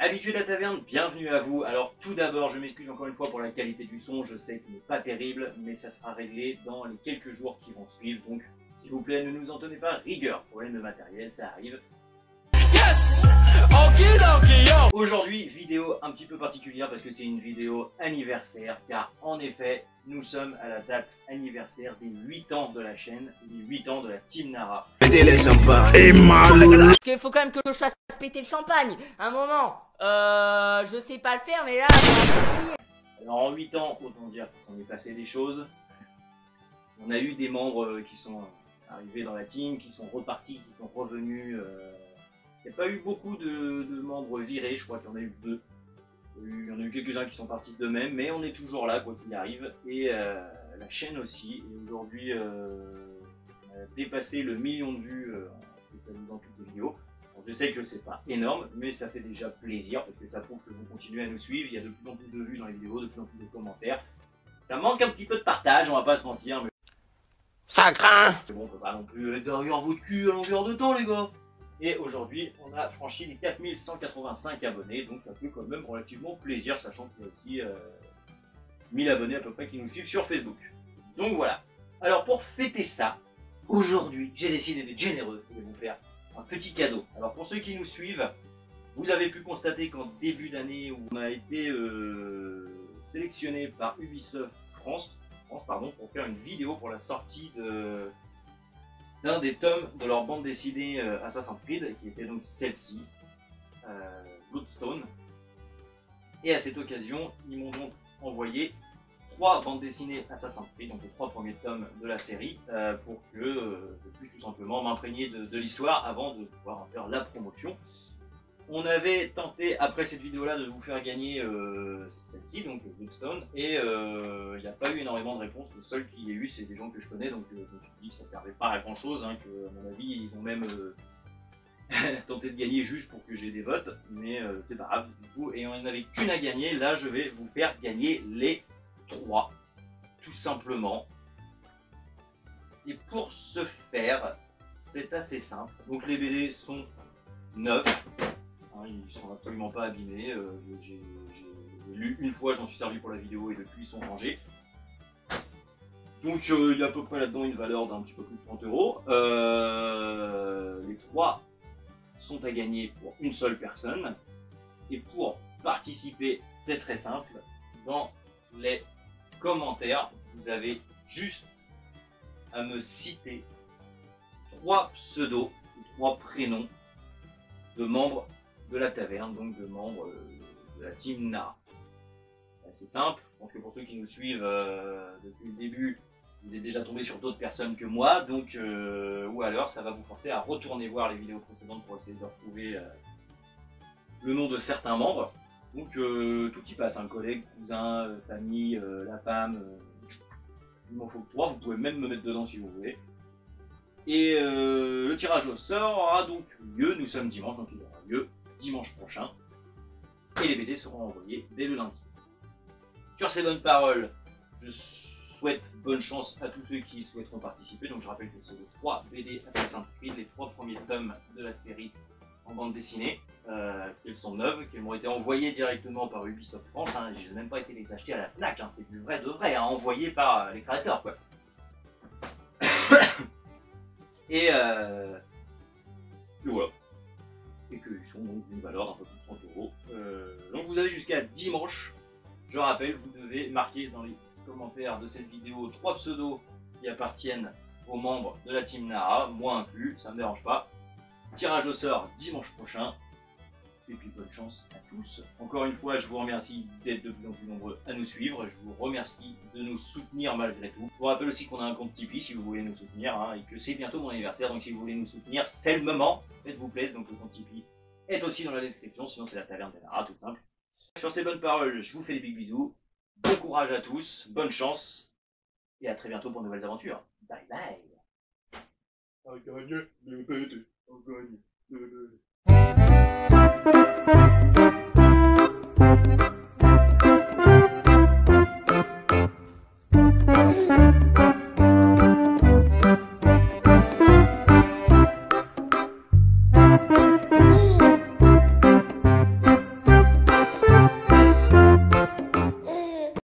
Habitués de la taverne, bienvenue à vous. Alors tout d'abord, je m'excuse encore une fois pour la qualité du son, je sais qu'il n'est pas terrible, mais ça sera réglé dans les quelques jours qui vont suivre, donc s'il vous plaît, ne nous en tenez pas rigueur. Problème de matériel, ça arrive. Yes, aujourd'hui, vidéo un petit peu particulière parce que c'est une vidéo anniversaire, car en effet, nous sommes à la date anniversaire des 8 ans de la chaîne, des 8 ans de la Team Nara. Il faut quand même que je fasse péter le champagne. Un moment, je sais pas le faire, mais là. Alors en 8 ans, autant dire qu'il s'en est passé des choses. On a eu des membres qui sont arrivés dans la team, qui sont repartis, qui sont revenus. Il n'y a pas eu beaucoup de membres virés, je crois qu'il y en a eu 2. Il y en a eu quelques-uns qui sont partis d'eux-mêmes, mais on est toujours là, quoi qu'il arrive. Et la chaîne aussi. Et aujourd'hui, on a dépassé le million de vues en totalisant toutes les vidéos. Bon, je sais que c'est pas énorme, mais ça fait déjà plaisir, parce que ça prouve que vous continuez à nous suivre. Il y a de plus en plus de vues dans les vidéos, de plus en plus de commentaires. Ça manque un petit peu de partage, on va pas se mentir, mais ça craint. bon, on peut pas non plus être derrière votre cul à longueur de temps, les gars. Et aujourd'hui, on a franchi les 4185 abonnés, donc ça fait quand même relativement plaisir, sachant qu'il y a aussi 1000 abonnés à peu près qui nous suivent sur Facebook. Donc voilà. Alors pour fêter ça, aujourd'hui, j'ai décidé d'être généreux et de vous faire un petit cadeau. Alors pour ceux qui nous suivent, vous avez pu constater qu'en début d'année, on a été sélectionné par Ubisoft France, pour faire une vidéo pour la sortie d'un des tomes de leur bande dessinée Assassin's Creed, qui était donc celle-ci, Bloodstone. Et à cette occasion, ils m'ont donc envoyé 3 bandes dessinées Assassin's Creed, donc les 3 premiers tomes de la série, pour que je puisse tout simplement m'imprégner de l'histoire avant de pouvoir en faire la promotion. On avait tenté, après cette vidéo-là, de vous faire gagner celle-ci, donc Bloodstone, et il n'y a pas eu énormément de réponses. Le seul qui y a eu, c'est des gens que je connais, donc je me suis dit que ça ne servait pas à grand-chose, hein, que, à mon avis, ils ont même tenté de gagner juste pour que j'ai des votes, mais c'est pas grave du coup, et on n'avait qu'une à gagner. Là, je vais vous faire gagner les 3, tout simplement. Et pour ce faire, c'est assez simple. Donc les BD sont neufs. Ils sont absolument pas abîmés, j'ai lu une fois, j'en suis servi pour la vidéo et depuis ils sont rangés. Donc il y a à peu près là-dedans une valeur d'un petit peu plus de 30 €. Les 3 sont à gagner pour une seule personne. Et pour participer, c'est très simple. Dans les commentaires, vous avez juste à me citer 3 pseudos, 3 prénoms de membres de la taverne, donc de membres de la Team Nara. C'est simple, je pense que pour ceux qui nous suivent depuis le début, vous êtes déjà tombé sur d'autres personnes que moi, donc ou alors ça va vous forcer à retourner voir les vidéos précédentes pour essayer de retrouver le nom de certains membres. Donc tout y passe, un collègue, cousin, famille, la femme, il m'en faut que 3, vous pouvez même me mettre dedans si vous voulez. Et le tirage au sort aura donc lieu, nous sommes dimanche, donc il aura lieu dimanche prochain, et les BD seront envoyés dès le lundi. Sur ces bonnes paroles, je souhaite bonne chance à tous ceux qui souhaiteront participer. Donc je rappelle que c'est les 3 BD Assassin's Creed, les 3 premiers tomes de la série en bande dessinée, qu'elles sont neuves, qu'elles m'ont été envoyées directement par Ubisoft France, hein. Je n'ai même pas été les acheter à la FNAC, hein. C'est du vrai de vrai, hein, envoyé par les créateurs, quoi. Et voilà. Et qu'ils sont donc d'une valeur d'un peu plus de 30 €. Donc vous avez jusqu'à dimanche. Je rappelle, vous devez marquer dans les commentaires de cette vidéo 3 pseudos qui appartiennent aux membres de la Team Nara, moi inclus, ça ne me dérange pas. Tirage au sort dimanche prochain. Et puis bonne chance à tous. Encore une fois, je vous remercie d'être de plus en plus nombreux à nous suivre. Je vous remercie de nous soutenir malgré tout. Je vous rappelle aussi qu'on a un compte Tipeee si vous voulez nous soutenir, hein, et que c'est bientôt mon anniversaire. Donc si vous voulez nous soutenir, c'est le moment. Faites-vous plaisir. Donc le compte Tipeee est aussi dans la description. Sinon c'est la taverne des Nara, tout simple. Sur ces bonnes paroles, je vous fais des big bisous. Bon courage à tous. Bonne chance. Et à très bientôt pour de nouvelles aventures. Bye bye.